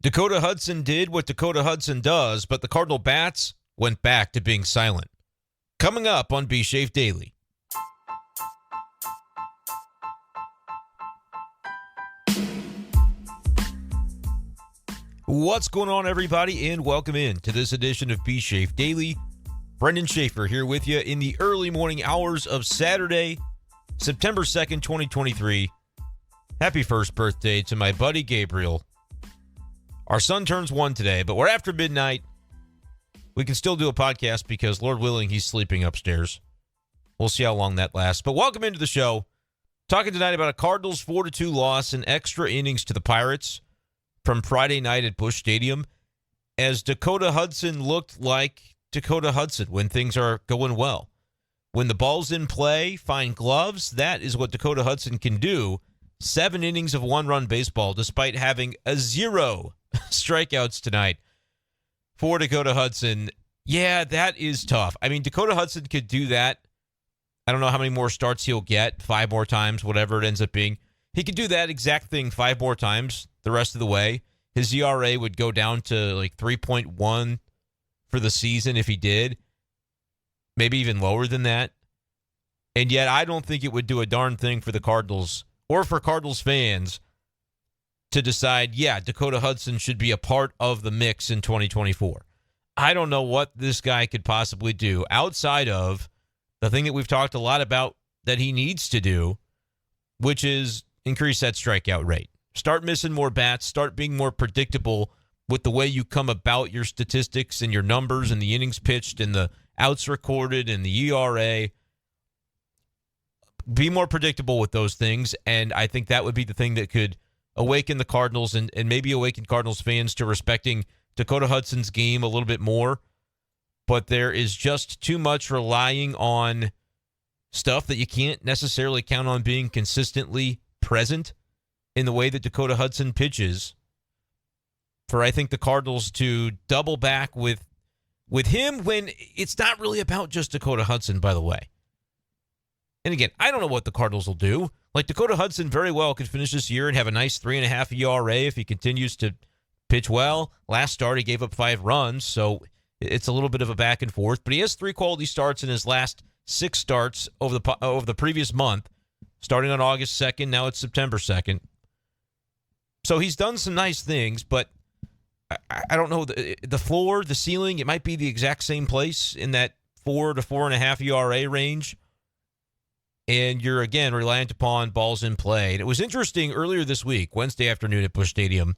Dakota Hudson did what Dakota Hudson does, but the Cardinal bats went back to being silent. Coming up on Be Shafe Daily. What's going on, everybody, and welcome in to this edition of Be Shafe Daily. Brenden Schaeffer here with you in the early morning hours of Saturday, September 2nd, 2023. Happy first birthday to my buddy Gabriel. Our son turns 1 today, but we're after midnight. We can still do a podcast because, Lord willing, he's sleeping upstairs. We'll see how long that lasts. But welcome into the show. Talking tonight about a Cardinals 4-2 loss in extra innings to the Pirates from Friday night at Busch Stadium, as Dakota Hudson looked like Dakota Hudson when things are going well. When the ball's in play, find gloves, that is what Dakota Hudson can do. 7 innings of one-run baseball despite having a 0 strikeouts tonight for Dakota Hudson. Yeah, that is tough. I mean, Dakota Hudson could do that. I don't know how many more starts he'll get, 5 more times, whatever it ends up being. He could do that exact thing 5 more times the rest of the way. His ERA would go down to like 3.1 for the season if he did. Maybe even lower than that. And yet I don't think it would do a darn thing for the Cardinals or for Cardinals fans to decide, yeah, Dakota Hudson should be a part of the mix in 2024. I don't know what this guy could possibly do outside of the thing that we've talked a lot about that he needs to do, which is increase that strikeout rate. Start missing more bats. Start being more predictable with the way you come about your statistics and your numbers and the innings pitched and the outs recorded and the ERA. Be more predictable with those things, and I think that would be the thing that could awaken the Cardinals and maybe awaken Cardinals fans to respecting Dakota Hudson's game a little bit more. But there is just too much relying on stuff that you can't necessarily count on being consistently present in the way that Dakota Hudson pitches for, I think, the Cardinals to double back with him when it's not really about just Dakota Hudson, by the way. And again, I don't know what the Cardinals will do. Like, Dakota Hudson very well could finish this year and have a nice 3.5 ERA if he continues to pitch well. Last start, he gave up 5 runs, so it's a little bit of a back and forth. But he has 3 quality starts in his last 6 starts over the previous month, starting on August 2nd. Now it's September 2nd. So he's done some nice things, but I don't know. The floor, the ceiling, it might be the exact same place in that 4 to 4.5 ERA range. And you're, again, reliant upon balls in play. And it was interesting earlier this week, Wednesday afternoon at Busch Stadium,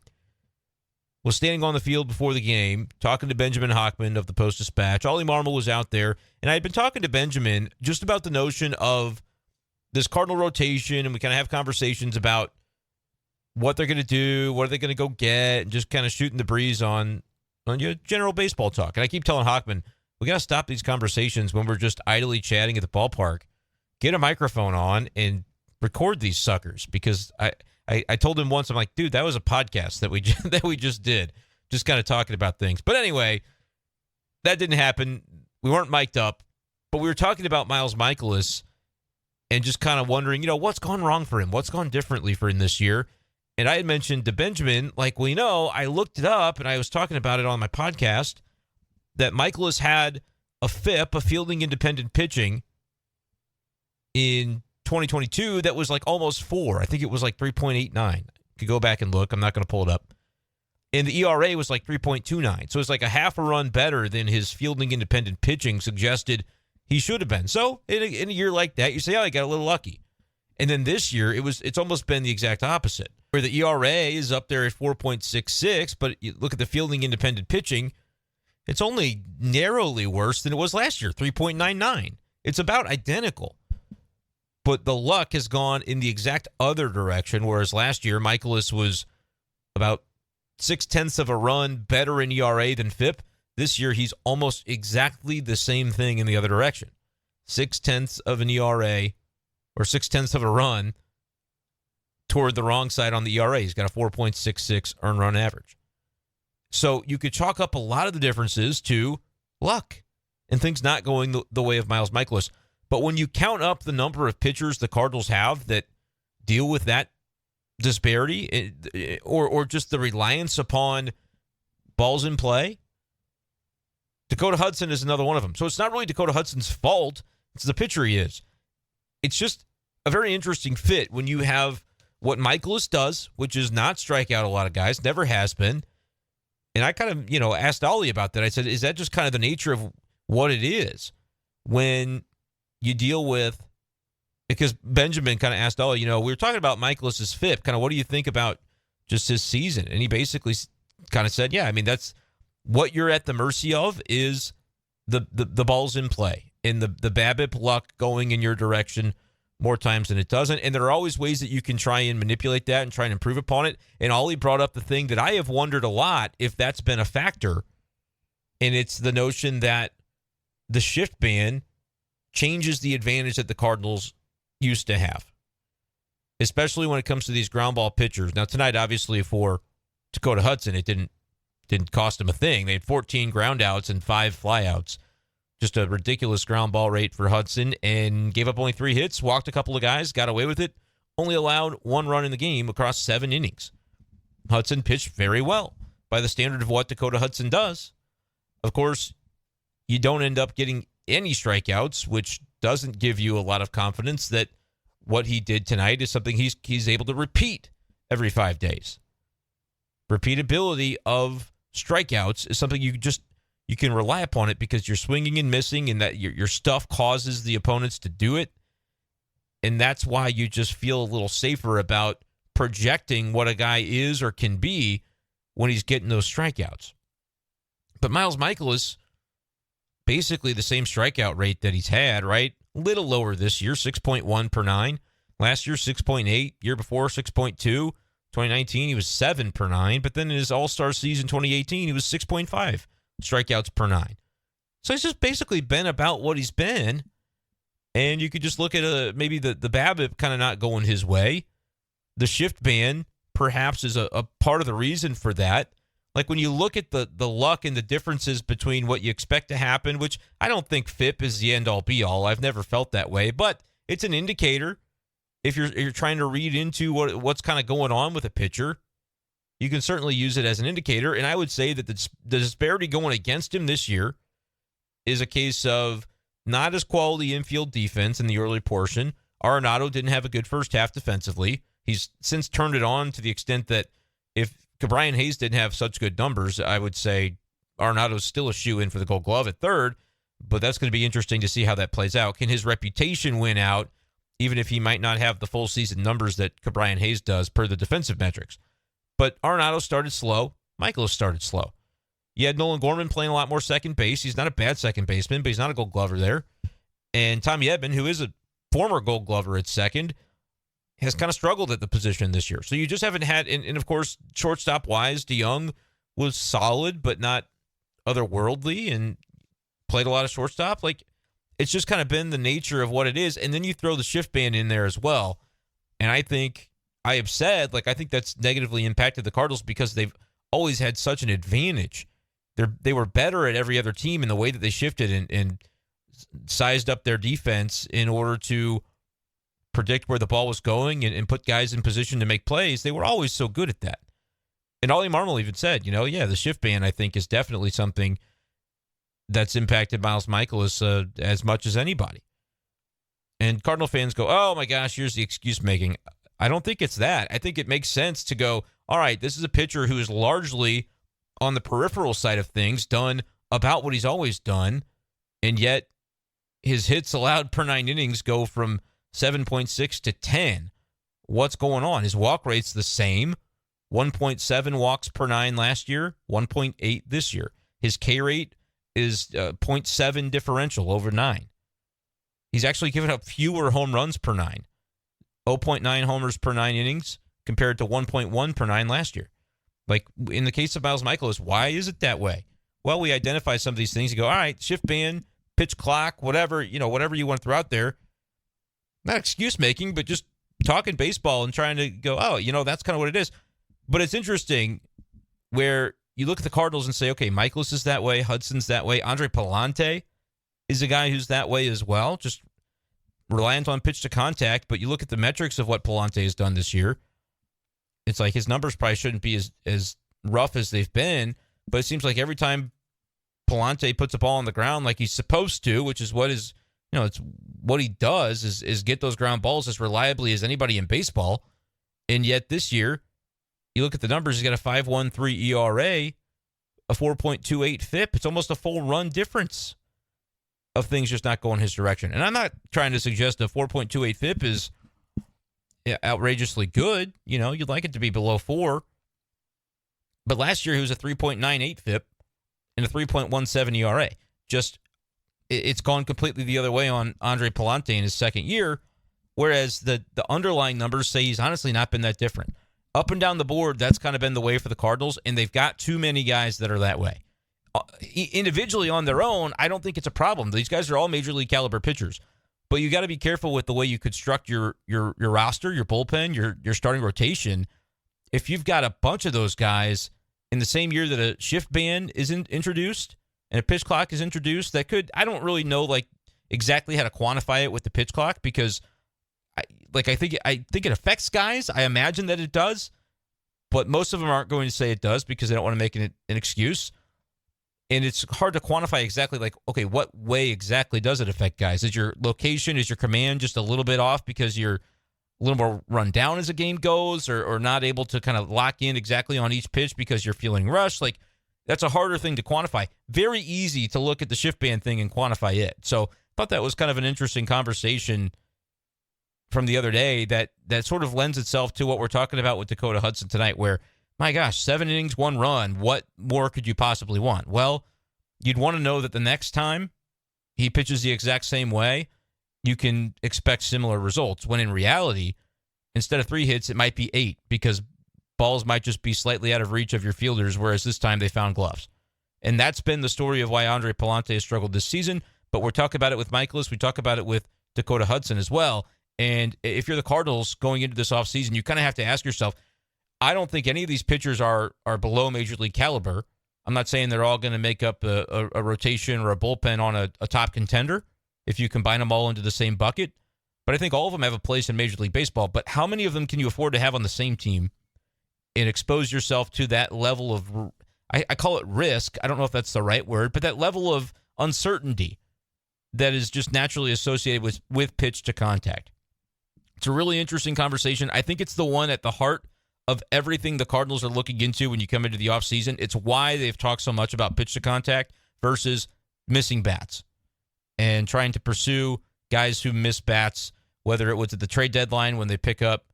was standing on the field before the game, talking to Benjamin Hockman of the Post-Dispatch. Ollie Marmol was out there, and I had been talking to Benjamin just about the notion of this Cardinal rotation, and we kind of have conversations about what they're going to do, what are they going to go get, and just kind of shooting the breeze on general baseball talk. And I keep telling Hockman, we got to stop these conversations when we're just idly chatting at the ballpark. Get a microphone on and record these suckers, because I told him once, I'm like, dude, that was a podcast that we just did, just kind of talking about things. But anyway, that didn't happen. We weren't mic'd up, but we were talking about Miles Mikolas and just kind of wondering, what's gone wrong for him? What's gone differently for him this year? And I had mentioned to Benjamin, like, I looked it up and I was talking about it on my podcast, that Mikolas had a FIP, a fielding independent pitching, in 2022 that was like almost 4. I think it was like 3.89. Could go back and look. I'm not going to pull it up. And the ERA was like 3.29. So it's like a half a run better than his fielding independent pitching suggested he should have been. So in a year like that, you say, oh, I got a little lucky. And then this year, it's almost been the exact opposite, where the ERA is up there at 4.66, but you look at the fielding independent pitching, it's only narrowly worse than it was last year, 3.99. It's about identical. But the luck has gone in the exact other direction, whereas last year, Mikolas was about 0.6 of a run better in ERA than FIP. This year, he's almost exactly the same thing in the other direction. 0.6 of an ERA, or 0.6 of a run toward the wrong side on the ERA. He's got a 4.66 earned run average. So you could chalk up a lot of the differences to luck and things not going the way of Miles Mikolas. But when you count up the number of pitchers the Cardinals have that deal with that disparity or just the reliance upon balls in play? Dakota Hudson is another one of them. So it's not really Dakota Hudson's fault. It's the pitcher he is. It's just a very interesting fit when you have what Michaelis does, which is not strike out a lot of guys, never has been. And I kind of, asked Ollie about that. I said, is that just kind of the nature of what it is when you deal with, because Benjamin kind of asked Ollie, we were talking about Michaelis' FIP, kind of what do you think about just his season? And he basically kind of said, yeah, I mean, that's what you're at the mercy of is the balls in play and the BABIP luck going in your direction more times than it doesn't. And there are always ways that you can try and manipulate that and try and improve upon it. And Ollie brought up the thing that I have wondered a lot if that's been a factor. And it's the notion that the shift ban changes the advantage that the Cardinals used to have, especially when it comes to these ground ball pitchers. Now, tonight, obviously, for Dakota Hudson, it didn't cost him a thing. They had 14 ground outs and 5 flyouts. Just a ridiculous ground ball rate for Hudson, and gave up only 3 hits, walked a couple of guys, got away with it, only allowed 1 run in the game across 7 innings. Hudson pitched very well by the standard of what Dakota Hudson does. Of course, you don't end up getting any strikeouts, which doesn't give you a lot of confidence that what he did tonight is something he's able to repeat every 5 days. Repeatability of strikeouts is something you can rely upon it because you're swinging and missing, and that your stuff causes the opponents to do it. And that's why you just feel a little safer about projecting what a guy is or can be when he's getting those strikeouts. But Miles Michaelis, basically the same strikeout rate that he's had, right? A little lower this year, 6.1 per 9. Last year, 6.8. Year before, 6.2. 2019, he was 7 per 9. But then in his All-Star season 2018, he was 6.5 strikeouts per 9. So he's just basically been about what he's been. And you could just look at maybe the BABIP kind of not going his way. The shift ban perhaps is a part of the reason for that. Like when you look at the luck and the differences between what you expect to happen, which I don't think FIP is the end-all be-all. I've never felt that way. But it's an indicator if you're trying to read into what's kind of going on with a pitcher. You can certainly use it as an indicator, and I would say that the disparity going against him this year is a case of not as quality infield defense in the early portion. Arenado didn't have a good first half defensively. He's since turned it on to the extent that if Brian Hayes didn't have such good numbers, I would say Arenado's still a shoe-in for the Gold Glove at third, but that's going to be interesting to see how that plays out. Can his reputation win out, even if he might not have the full season numbers that Brian Hayes does per the defensive metrics? But Arenado started slow. Michaelis started slow. You had Nolan Gorman playing a lot more second base. He's not a bad second baseman, but he's not a Gold Glover there. And Tommy Edman, who is a former Gold Glover at second, has kind of struggled at the position this year. So you just haven't had, and of course, shortstop-wise, DeYoung was solid, but not otherworldly, and played a lot of shortstop. Like, it's just kind of been the nature of what it is. And then you throw the shift ban in there as well. And I think I have said, I think that's negatively impacted the Cardinals because they've always had such an advantage. They were better at every other team in the way that they shifted and sized up their defense in order to predict where the ball was going and put guys in position to make plays. They were always so good at that. And Ollie Marmol even said, the shift ban, I think, is definitely something that's impacted Miles Michaelis as much as anybody. And Cardinal fans go, oh my gosh, here's the excuse making. I don't think it's that. I think it makes sense to go, all right, this is a pitcher who is largely on the peripheral side of things, done about what he's always done, and yet his hits allowed per 9 innings go from 7.6 to 10. What's going on? His walk rate's the same. 1.7 walks per 9 last year, 1.8 this year. His K rate is 0.7 differential over 9. He's actually given up fewer home runs per 9. 0.9 homers per 9 innings compared to 1.1 per 9 last year. Like in the case of Miles Michaelis, why is it that way? Well, we identify some of these things. You go, all right, shift ban, pitch clock, whatever you want to throw out there. Not excuse making, but just talking baseball and trying to go, oh, that's kind of what it is. But it's interesting where you look at the Cardinals and say, okay, Michaelis is that way, Hudson's that way. Andre Palante is a guy who's that way as well, just reliant on pitch to contact. But you look at the metrics of what Palante has done this year. it's like his numbers probably shouldn't be as rough as they've been, but it seems like every time Pallante puts a ball on the ground like he's supposed to, which is what is, it's what he does is get those ground balls as reliably as anybody in baseball. And yet this year, you look at the numbers, he's got a 5.13 ERA, a 4.28 FIP. It's almost a full run difference of things just not going his direction. And I'm not trying to suggest a 4.28 FIP is outrageously good. You'd like it to be below 4. But last year he was a 3.98 FIP and a 3.17 ERA. It's gone completely the other way on Andre Pallante in his second year, whereas the underlying numbers say he's honestly not been that different. Up and down the board, that's kind of been the way for the Cardinals, and they've got too many guys that are that way. Individually on their own, I don't think it's a problem. These guys are all major league caliber pitchers, but you got to be careful with the way you construct your roster, your bullpen, your starting rotation. If you've got a bunch of those guys in the same year that a shift ban is introduced and a pitch clock is introduced, I don't really know exactly how to quantify it with the pitch clock, because I think it affects guys. I imagine that it does, but most of them aren't going to say it does because they don't want to make it an excuse. And it's hard to quantify exactly okay, what way exactly does it affect guys? Is your location, is your command just a little bit off because you're a little more run down as the game goes, or not able to kind of lock in exactly on each pitch because you're feeling rushed? That's a harder thing to quantify. Very easy to look at the shift band thing and quantify it. So I thought that was kind of an interesting conversation from the other day that sort of lends itself to what we're talking about with Dakota Hudson tonight, where, my gosh, 7 innings, 1 run. What more could you possibly want? Well, you'd want to know that the next time he pitches the exact same way, you can expect similar results, when in reality, instead of 3 hits, it might be 8, because balls might just be slightly out of reach of your fielders, whereas this time they found gloves. And that's been the story of why Andre Pallante has struggled this season. But we're talking about it with Michaelis. We talk about it with Dakota Hudson as well. And if you're the Cardinals going into this offseason, you kind of have to ask yourself, I don't think any of these pitchers are below major league caliber. I'm not saying they're all going to make up a rotation or a bullpen on a top contender if you combine them all into the same bucket. But I think all of them have a place in Major League Baseball. But how many of them can you afford to have on the same team and expose yourself to that level of, I call it risk. I don't know if that's the right word, but that level of uncertainty that is just naturally associated with pitch to contact. It's a really interesting conversation. I think it's the one at the heart of everything the Cardinals are looking into when you come into the offseason. It's why they've talked so much about pitch to contact versus missing bats and trying to pursue guys who miss bats, whether it was at the trade deadline when they pick up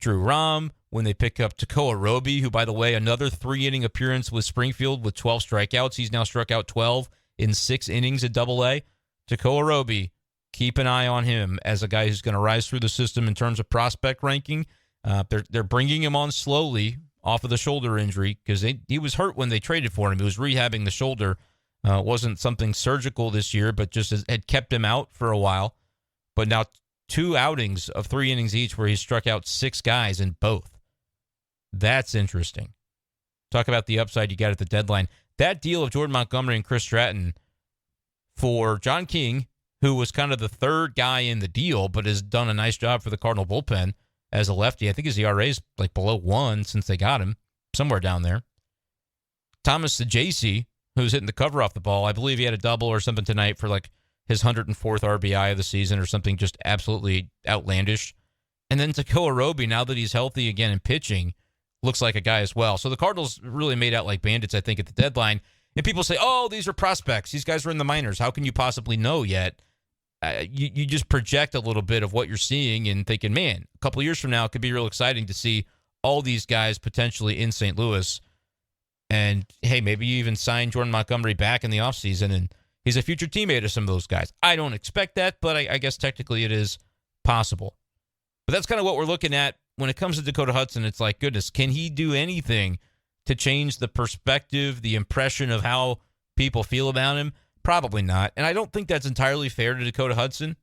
Drew Rom, when they pick up Tekoa Roby, who, by the way, another 3-inning appearance with Springfield with 12 strikeouts. He's now struck out 12 in 6 innings at Double-A. Tekoa Roby, keep an eye on him as a guy who's going to rise through the system in terms of prospect ranking. They're bringing him on slowly off of the shoulder injury because he was hurt when they traded for him. He was rehabbing the shoulder. Wasn't something surgical this year, but just had kept him out for a while. But now 2 outings of 3 innings each where he struck out 6 guys in both. That's interesting. Talk about the upside you got at the deadline. That deal of Jordan Montgomery and Chris Stratton for John King, who was kind of the third guy in the deal, but has done a nice job for the Cardinal bullpen as a lefty. I think his ERA is below 1 since they got him, somewhere down there. Thomas Saggese, who's hitting the cover off the ball. I believe he had a double or something tonight for his 104th RBI of the season or something just absolutely outlandish. And then Tekoa Roby, now that he's healthy again and pitching, looks like a guy as well. So the Cardinals really made out like bandits, I think, at the deadline. And people say, oh, these are prospects. These guys are in the minors. How can you possibly know yet? You just project a little bit of what you're seeing and thinking, man, a couple of years from now, it could be real exciting to see all these guys potentially in St. Louis. And, hey, maybe you even sign Jordan Montgomery back in the offseason, and he's a future teammate of some of those guys. I don't expect that, but I guess technically it is possible. But that's kind of what we're looking at. When it comes to Dakota Hudson, it's like, goodness, can he do anything to change the perspective, the impression of how people feel about him? Probably not. And I don't think that's entirely fair to Dakota Hudson.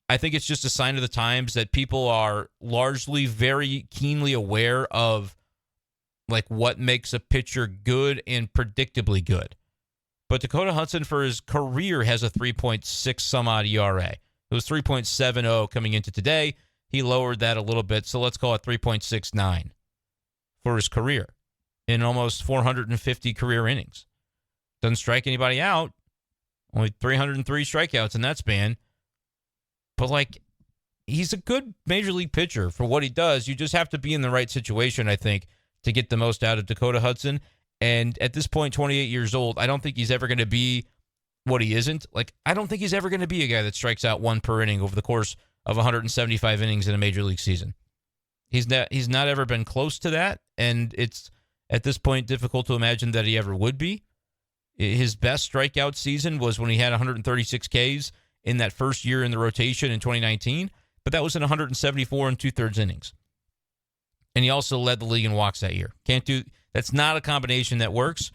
I think it's just a sign of the times that people are largely very keenly aware of what makes a pitcher good and predictably good. But Dakota Hudson for his career has a 3.6 some odd ERA. It was 3.70 coming into today. He lowered that a little bit, so let's call it 3.69. for his career in almost 450 career innings. Doesn't strike anybody out. Only 303 strikeouts in that span. But, like, he's a good major league pitcher for what he does. You just have to be in the right situation, I think, to get the most out of Dakota Hudson. And at this point, 28 years old, I don't think he's ever going to be what he isn't. Like, I don't think he's ever going to be a guy that strikes out one per inning over the course of 175 innings in a major league season. He's not ever been close to that, and it's, at this point, difficult to imagine that he ever would be. His best strikeout season was when he had 136 Ks in that first year in the rotation in 2019, but that was in 174 and two-thirds innings. And he also led the league in walks that year. That's not a combination that works,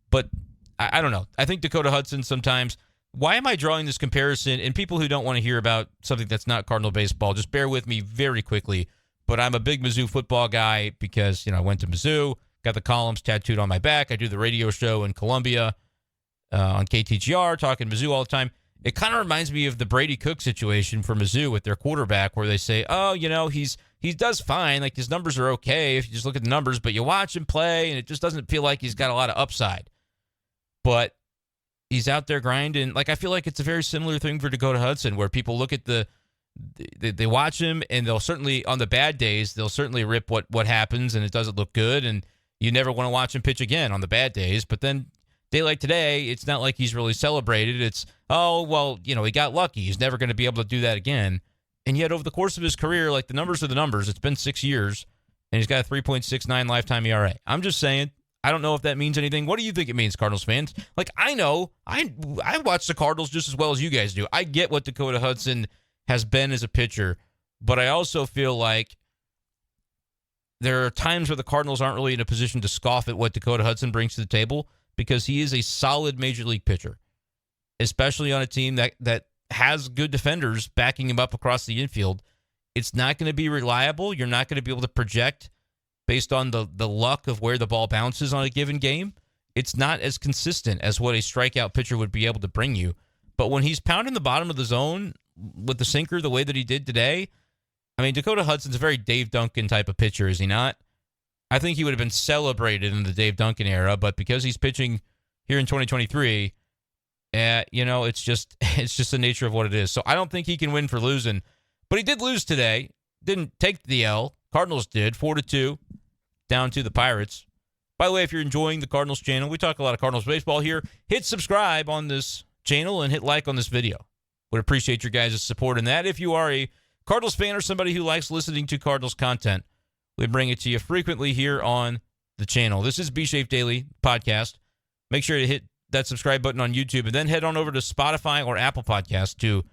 but I don't know. I think Dakota Hudson sometimes, why am I drawing this comparison? And people who don't want to hear about something that's not Cardinal baseball, just bear with me very quickly. But I'm a big Mizzou football guy because, I went to Mizzou, got the columns tattooed on my back. I do the radio show in Columbia on KTGR, talking Mizzou all the time. It kind of reminds me of the Brady Cook situation for Mizzou with their quarterback, where they say, he does fine. Like, his numbers are okay if you just look at the numbers, but you watch him play, and it just doesn't feel like he's got a lot of upside. But he's out there grinding. Like, I feel like it's a very similar thing for Dakota Hudson, where people look at they watch him, and they'll certainly, on the bad days, they'll certainly rip what happens, and it doesn't look good, and you never want to watch him pitch again on the bad days. But then, day like today, it's not like he's really celebrated. It's, he got lucky. He's never going to be able to do that again. And yet, over the course of his career, like, the numbers are the numbers. It's been 6 years, and he's got a 3.69 lifetime ERA. I'm just saying, I don't know if that means anything. What do you think it means, Cardinals fans? Like, I know, I watch the Cardinals just as well as you guys do. I get what Dakota Hudson has been as a pitcher, but I also feel like there are times where the Cardinals aren't really in a position to scoff at what Dakota Hudson brings to the table, because he is a solid major league pitcher, especially on a team that has good defenders backing him up across the infield. It's not going to be reliable. You're not going to be able to project based on the luck of where the ball bounces on a given game. It's not as consistent as what a strikeout pitcher would be able to bring you. But when he's pounding the bottom of the zone with the sinker the way that he did today, I mean, Dakota Hudson's a very Dave Duncan type of pitcher, is he not? I think he would have been celebrated in the Dave Duncan era, but because he's pitching here in 2023, it's just the nature of what it is. So I don't think he can win for losing, but he did lose today. Didn't take the L. Cardinals did, 4-2, down to the Pirates. By the way, if you're enjoying the Cardinals channel, we talk a lot of Cardinals baseball here. Hit subscribe on this channel and hit like on this video. Would appreciate your guys' support in that. If you are a Cardinals fan or somebody who likes listening to Cardinals content, we bring it to you frequently here on the channel. This is B-Shape Daily Podcast. Make sure to hit that subscribe button on YouTube, and then head on over to Spotify or Apple Podcasts to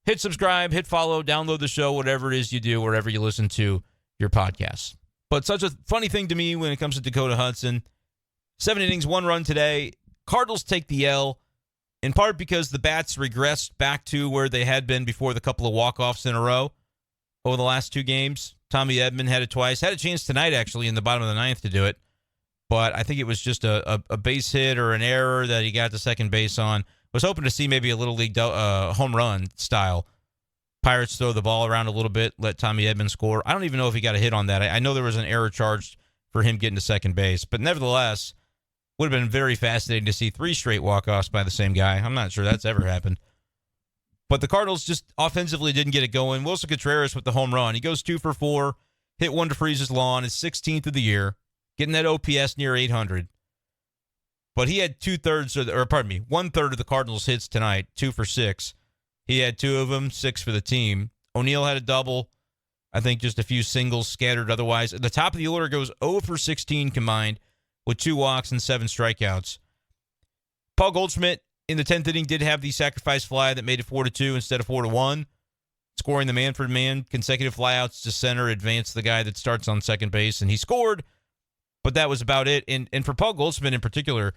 hit subscribe, hit follow, download the show, whatever it is you do, wherever you listen to your podcasts. But such a funny thing to me when it comes to Dakota Hudson. 7 innings, 1 run today. Cardinals take the L, in part because the bats regressed back to where they had been before the couple of walk-offs in a row over the last 2 games. Tommy Edman had it twice. Had a chance tonight, actually, in the bottom of the 9th to do it. But I think it was just a base hit or an error that he got to second base on. Was hoping to see maybe a Little League home run style. Pirates throw the ball around a little bit, let Tommy Edman score. I don't even know if he got a hit on that. I know there was an error charged for him getting to second base. But nevertheless, would have been very fascinating to see 3 straight walk-offs by the same guy. I'm not sure that's ever happened. But the Cardinals just offensively didn't get it going. Willson Contreras with the home run. He goes 2 for 4, hit one to Freese's lawn, his 16th of the year, getting that OPS near 800. But he had 1/3 of the Cardinals' hits tonight, 2 for 6. He had 2 of them, 6 for the team. O'Neill had a double. I think just a few singles scattered otherwise. At the top of the order goes 0 for 16 combined with 2 walks and 7 strikeouts. Paul Goldschmidt in the 10th inning did have the sacrifice fly that made it 4-2 instead of 4-1. Scoring the man-for-man consecutive flyouts to center advanced the guy that starts on second base, and he scored. But that was about it. And for Paul Goldschmidt in particular,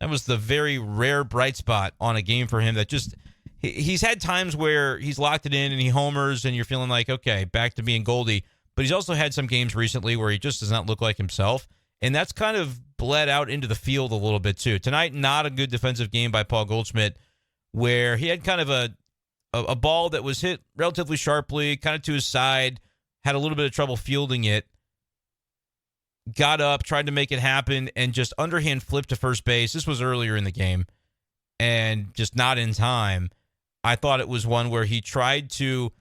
that was the very rare bright spot on a game for him that just he's had times where he's locked it in and he homers and you're feeling like, okay, back to being Goldie. But he's also had some games recently where he just does not look like himself. And that's kind of bled out into the field a little bit too. Tonight, not a good defensive game by Paul Goldschmidt, where he had kind of a ball that was hit relatively sharply, kind of to his side, had a little bit of trouble fielding it. got up, tried to make it happen, and just underhand flipped to first base. This was earlier in the game, and just not in time. I thought it was one where he tried to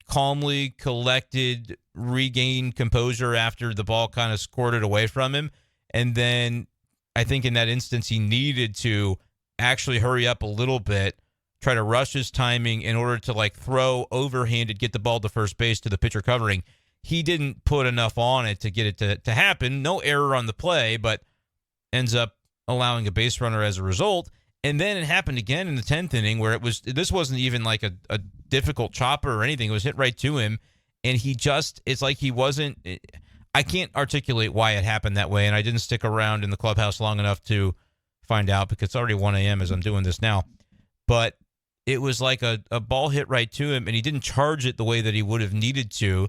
calmly, collected, regain composure after the ball kind of squirted away from him. And then I think in that instance, he needed to actually hurry up a little bit, try to rush his timing in order to like throw overhanded, get the ball to first base to the pitcher covering. He didn't put enough on it to get it to happen. No error on the play, but ends up allowing a base runner as a result. And then it happened again in the 10th inning where this wasn't even like a difficult chopper or anything. It was hit right to him. And it's like he wasn't, I can't articulate why it happened that way. And I didn't stick around in the clubhouse long enough to find out because it's already 1 a.m. as I'm doing this now. But it was like a ball hit right to him and he didn't charge it the way that he would have needed to.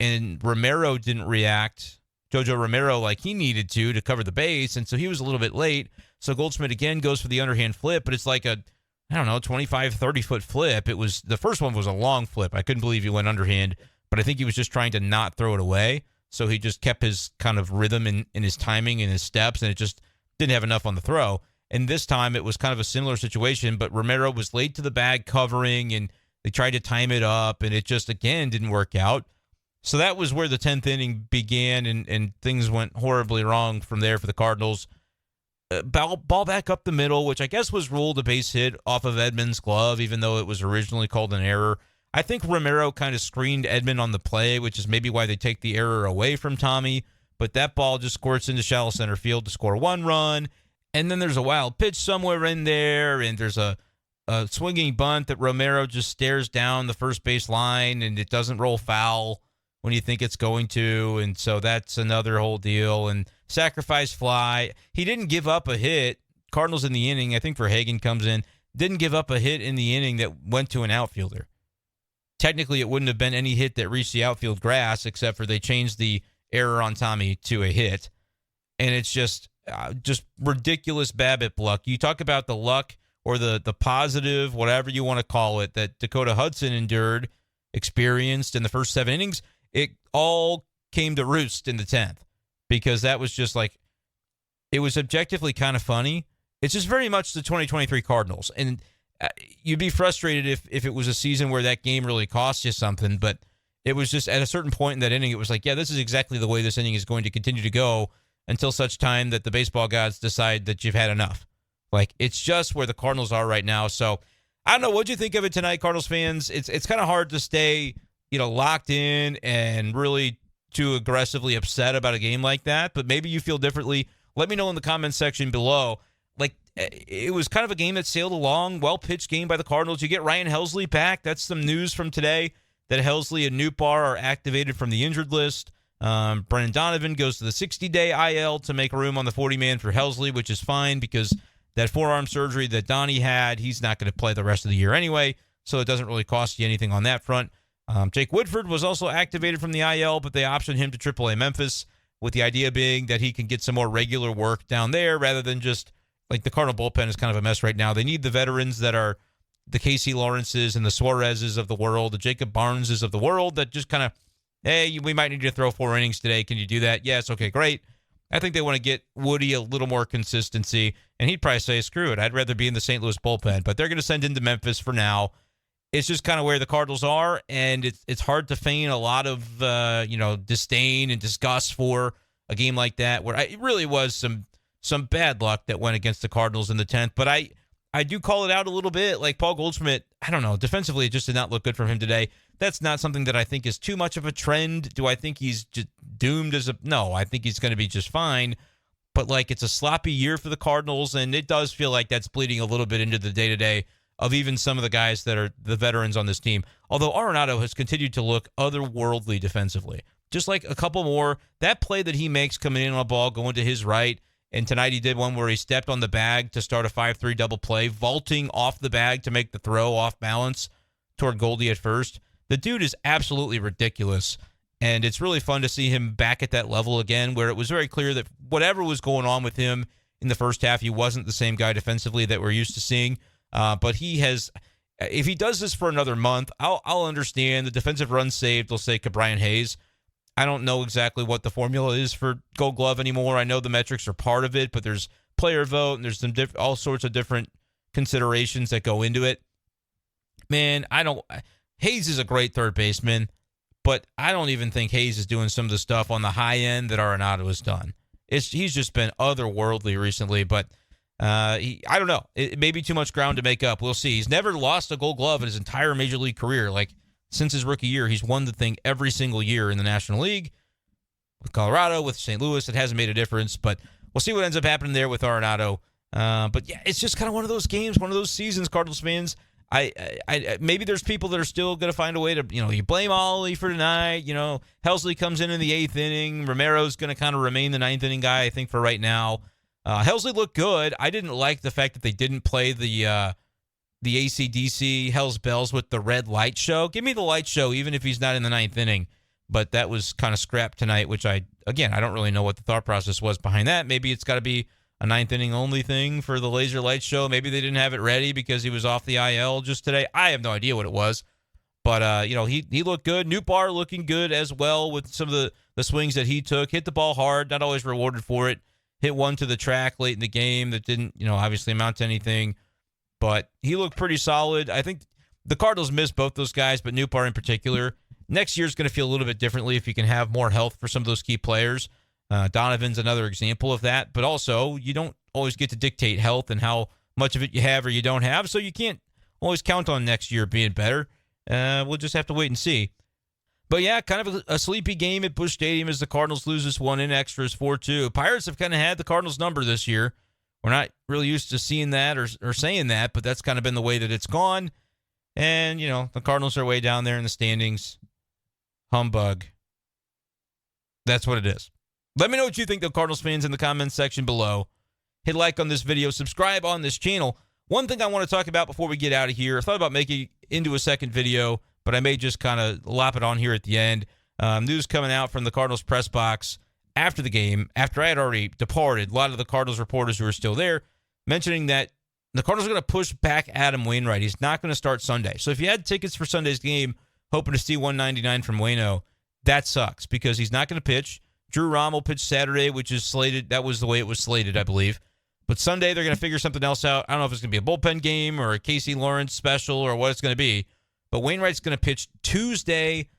And Romero didn't react, Jojo Romero, like he needed to cover the base. And so he was a little bit late. So Goldschmidt again goes for the underhand flip, but it's like a, 25, 30-foot flip. The first one was a long flip. I couldn't believe he went underhand, but I think he was just trying to not throw it away. So he just kept his kind of rhythm in his timing and his steps, and it just didn't have enough on the throw. And this time it was kind of a similar situation, but Romero was late to the bag covering, and they tried to time it up, and it just, again, didn't work out. So that was where the 10th inning began, and things went horribly wrong from there for the Cardinals. Ball back up the middle, which I guess was ruled a base hit off of Edman's glove, even though it was originally called an error. I think Romero kind of screened Edman on the play, which is maybe why they take the error away from Tommy. But that ball just squirts into shallow center field to score 1 run. And then there's a wild pitch somewhere in there, and there's a swinging bunt that Romero just stares down the first base line, and it doesn't roll foul when you think it's going to. And so that's another whole deal. And sacrifice fly. He didn't give up a hit. Cardinals in the inning, I think Verhagen comes in, didn't give up a hit in the inning that went to an outfielder. Technically, it wouldn't have been any hit that reached the outfield grass, except for they changed the error on Tommy to a hit. And it's just ridiculous BABIP luck. You talk about the luck or the positive, whatever you want to call it, that Dakota Hudson experienced in the first 7 innings. It all came to roost in the 10th because that was just like, it was objectively kind of funny. It's just very much the 2023 Cardinals. And you'd be frustrated if it was a season where that game really cost you something, but it was just at a certain point in that inning, it was like, yeah, this is exactly the way this inning is going to continue to go until such time that the baseball gods decide that you've had enough. Like, it's just where the Cardinals are right now. So I don't know. What'd you think of it tonight, Cardinals fans? It's kind of hard to stay, locked in and really too aggressively upset about a game like that, but maybe you feel differently. Let me know in the comments section below. Like, it was kind of a game that sailed along, well-pitched game by the Cardinals. You get Ryan Helsley back. That's some news from today, that Helsley and Nootbaar are activated from the injured list. Brendan Donovan goes to the 60-day IL to make room on the 40-man for Helsley, which is fine because that forearm surgery that Donnie had, he's not going to play the rest of the year anyway, so it doesn't really cost you anything on that front. Jake Woodford was also activated from the IL, but they optioned him to AAA Memphis, with the idea being that he can get some more regular work down there rather than just, like, the Cardinal bullpen is kind of a mess right now. They need the veterans that are the Casey Lawrences and the Suarezes of the world, the Jacob Barneses of the world that just kind of, hey, we might need to throw 4 innings today. Can you do that? Yes. Okay, great. I think they want to get Woody a little more consistency, and he'd probably say, screw it, I'd rather be in the St. Louis bullpen. But they're going to send him to Memphis for now. It's just kind of where the Cardinals are, and it's hard to feign a lot of disdain and disgust for a game like that, where it really was some bad luck that went against the Cardinals in the 10th. But I do call it out a little bit. Like Paul Goldschmidt, I don't know, defensively it just did not look good from him today. That's not something that I think is too much of a trend. Do I think he's just doomed No, I think he's going to be just fine. But, like, it's a sloppy year for the Cardinals, and it does feel like that's bleeding a little bit into the day-to-day of even some of the guys that are the veterans on this team. Although Arenado has continued to look otherworldly defensively. Just like a couple more. That play that he makes coming in on a ball, going to his right, and tonight he did one where he stepped on the bag to start a 5-3 double play, vaulting off the bag to make the throw off balance toward Goldie at first. The dude is absolutely ridiculous, and it's really fun to see him back at that level again, where it was very clear that whatever was going on with him in the first half, he wasn't the same guy defensively that we're used to seeing. But he has, if he does this for another month, I'll understand. The defensive run saved, they'll say Ke'Bryan Hayes. I don't know exactly what the formula is for Gold Glove anymore. I know the metrics are part of it, but there's player vote and there's all sorts of different considerations that go into it. Man, Hayes is a great third baseman, but I don't even think Hayes is doing some of the stuff on the high end that Arenado has done. He's just been otherworldly recently, but I don't know. It may be too much ground to make up. We'll see. He's never lost a Gold Glove in his entire Major League career. Like, since his rookie year, he's won the thing every single year in the National League. With Colorado, with St. Louis, it hasn't made a difference, but we'll see what ends up happening there with Arenado. But yeah, it's just kind of one of those games, one of those seasons, Cardinals fans. I maybe there's people that are still going to find a way to, you blame Ollie for tonight. Helsley comes in the 8th inning. Romero's going to kind of remain the 9th inning guy, I think, for right now. Helsley looked good. I didn't like the fact that they didn't play the AC/DC Hells Bells with the red light show. Give me the light show, even if he's not in the 9th inning. But that was kind of scrapped tonight, which I don't really know what the thought process was behind that. Maybe it's got to be a 9th inning only thing for the laser light show. Maybe they didn't have it ready because he was off the IL just today. I have no idea what it was. But, he looked good. Nootbaar looking good as well with some of the swings that he took. Hit the ball hard, not always rewarded for it. Hit one to the track late in the game that didn't, obviously amount to anything. But he looked pretty solid. I think the Cardinals missed both those guys, but Nootbaar in particular. Next year's going to feel a little bit differently if you can have more health for some of those key players. Donovan's another example of that. But also, you don't always get to dictate health and how much of it you have or you don't have, so you can't always count on next year being better. We'll just have to wait and see. But yeah, kind of a sleepy game at Busch Stadium as the Cardinals lose this one in extras 4-2. Pirates have kind of had the Cardinals number this year. We're not really used to seeing that or saying that, but that's kind of been the way that it's gone. And, the Cardinals are way down there in the standings. Humbug. That's what it is. Let me know what you think, though, Cardinals fans, in the comments section below. Hit like on this video. Subscribe on this channel. One thing I want to talk about before we get out of here, I thought about making it into a second video, but I may just kind of lop it on here at the end. News coming out from the Cardinals press box after the game, after I had already departed. A lot of the Cardinals reporters who were still there mentioning that the Cardinals are going to push back Adam Wainwright. He's not going to start Sunday. So if you had tickets for Sunday's game, hoping to see 199 from Waino, that sucks because he's not going to pitch. Drew Rom will pitch Saturday, which is slated. That was the way it was slated, I believe. But Sunday, they're going to figure something else out. I don't know if it's going to be a bullpen game or a Casey Lawrence special or what it's going to be. But Wainwright's going to pitch Tuesday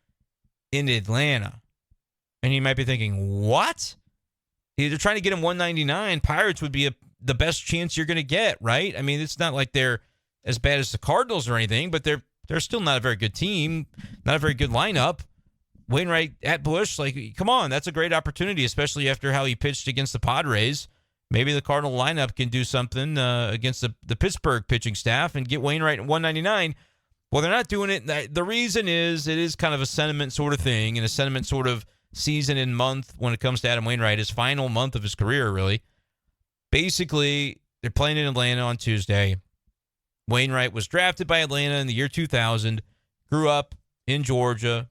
in Atlanta. And you might be thinking, what? They're trying to get him 199. Pirates would be the best chance you're going to get, right? I mean, it's not like they're as bad as the Cardinals or anything, but they're still not a very good team, not a very good lineup. Wainwright at Busch, come on, that's a great opportunity, especially after how he pitched against the Padres. Maybe the Cardinal lineup can do something against the Pittsburgh pitching staff and get Wainwright at 199. Well, they're not doing it. The reason is it is kind of a sentiment sort of thing and a sentiment sort of season and month when it comes to Adam Wainwright, his final month of his career, really. Basically, they're playing in Atlanta on Tuesday. Wainwright was drafted by Atlanta in the year 2000, grew up in Georgia,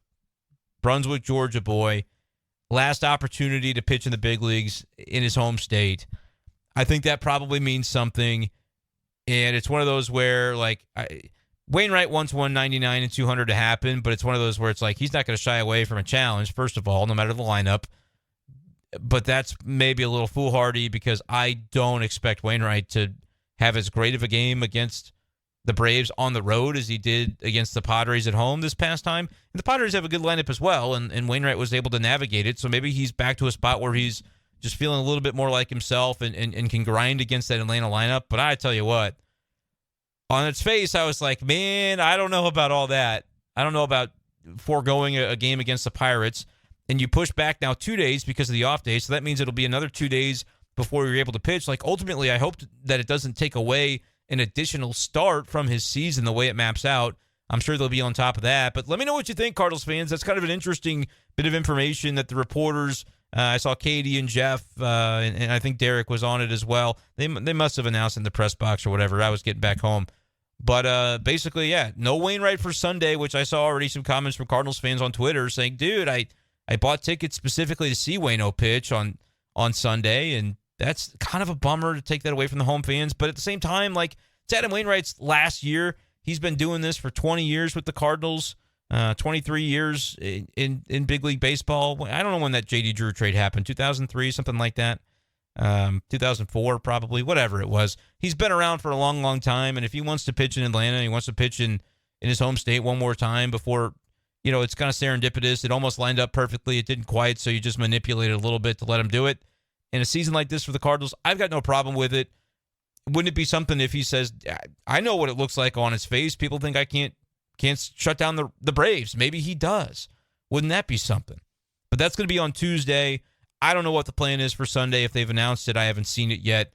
Brunswick, Georgia boy. Last opportunity to pitch in the big leagues in his home state. I think that probably means something. And it's one of those where, Wainwright wants 199 and 200 to happen, but it's one of those where it's he's not going to shy away from a challenge, first of all, no matter the lineup. But that's maybe a little foolhardy because I don't expect Wainwright to have as great of a game against the Braves on the road as he did against the Padres at home this past time. And the Padres have a good lineup as well, and Wainwright was able to navigate it. So maybe he's back to a spot where he's just feeling a little bit more like himself and can grind against that Atlanta lineup. But I tell you what, on its face, I was like, man, I don't know about all that. I don't know about foregoing a game against the Pirates. And you push back now 2 days because of the off day, so that means it'll be another 2 days before you're able to pitch. Ultimately, I hope that it doesn't take away an additional start from his season the way it maps out. I'm sure they'll be on top of that. But let me know what you think, Cardinals fans. That's kind of an interesting bit of information that the reporters, I saw Katie and Jeff, and I think Derek was on it as well. They must have announced in the press box or whatever. I was getting back home. But basically, yeah, no Wainwright for Sunday, which I saw already some comments from Cardinals fans on Twitter saying, dude, I bought tickets specifically to see Waino pitch on Sunday, and that's kind of a bummer to take that away from the home fans. But at the same time, it's Adam Wainwright's last year. He's been doing this for 20 years with the Cardinals. 23 years in big league baseball. I don't know when that J.D. Drew trade happened, 2003, something like that. 2004 probably, whatever it was. He's been around for a long, long time, and if he wants to pitch in Atlanta, he wants to pitch in his home state one more time before, it's kind of serendipitous. It almost lined up perfectly. It didn't quite, so you just manipulated a little bit to let him do it. In a season like this for the Cardinals, I've got no problem with it. Wouldn't it be something if he says, I know what it looks like on his face. People think I can't shut down the Braves. Maybe he does. Wouldn't that be something? But that's going to be on Tuesday. I don't know what the plan is for Sunday. If they've announced it, I haven't seen it yet.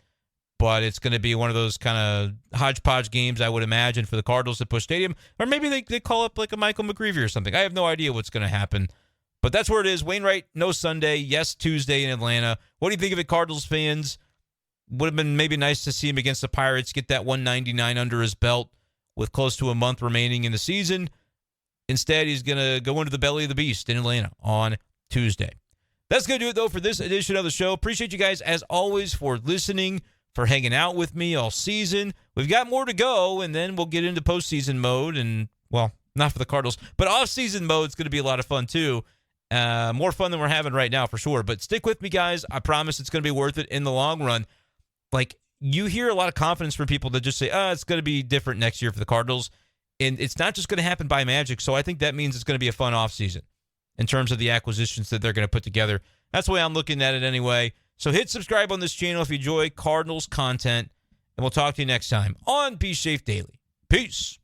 But it's going to be one of those kind of hodgepodge games, I would imagine, for the Cardinals at Busch Stadium. Or maybe they call up like a Michael McGreevy or something. I have no idea what's going to happen. But that's where it is. Wainwright, no Sunday. Yes, Tuesday in Atlanta. What do you think of it, Cardinals fans? Would have been maybe nice to see him against the Pirates, get that 199 under his belt with close to a month remaining in the season. Instead, he's going to go into the belly of the beast in Atlanta on Tuesday. That's going to do it, though, for this edition of the show. Appreciate you guys, as always, for listening, for hanging out with me all season. We've got more to go, and then we'll get into postseason mode. And, well, not for the Cardinals, but off-season mode is going to be a lot of fun, too. More fun than we're having right now, for sure. But stick with me, guys. I promise it's going to be worth it in the long run. Like, you hear a lot of confidence from people that just say, it's going to be different next year for the Cardinals. And it's not just going to happen by magic. So I think that means it's going to be a fun offseason in terms of the acquisitions that they're going to put together. That's the way I'm looking at it anyway. So hit subscribe on this channel if you enjoy Cardinals content. And we'll talk to you next time on Be Safe Daily. Peace.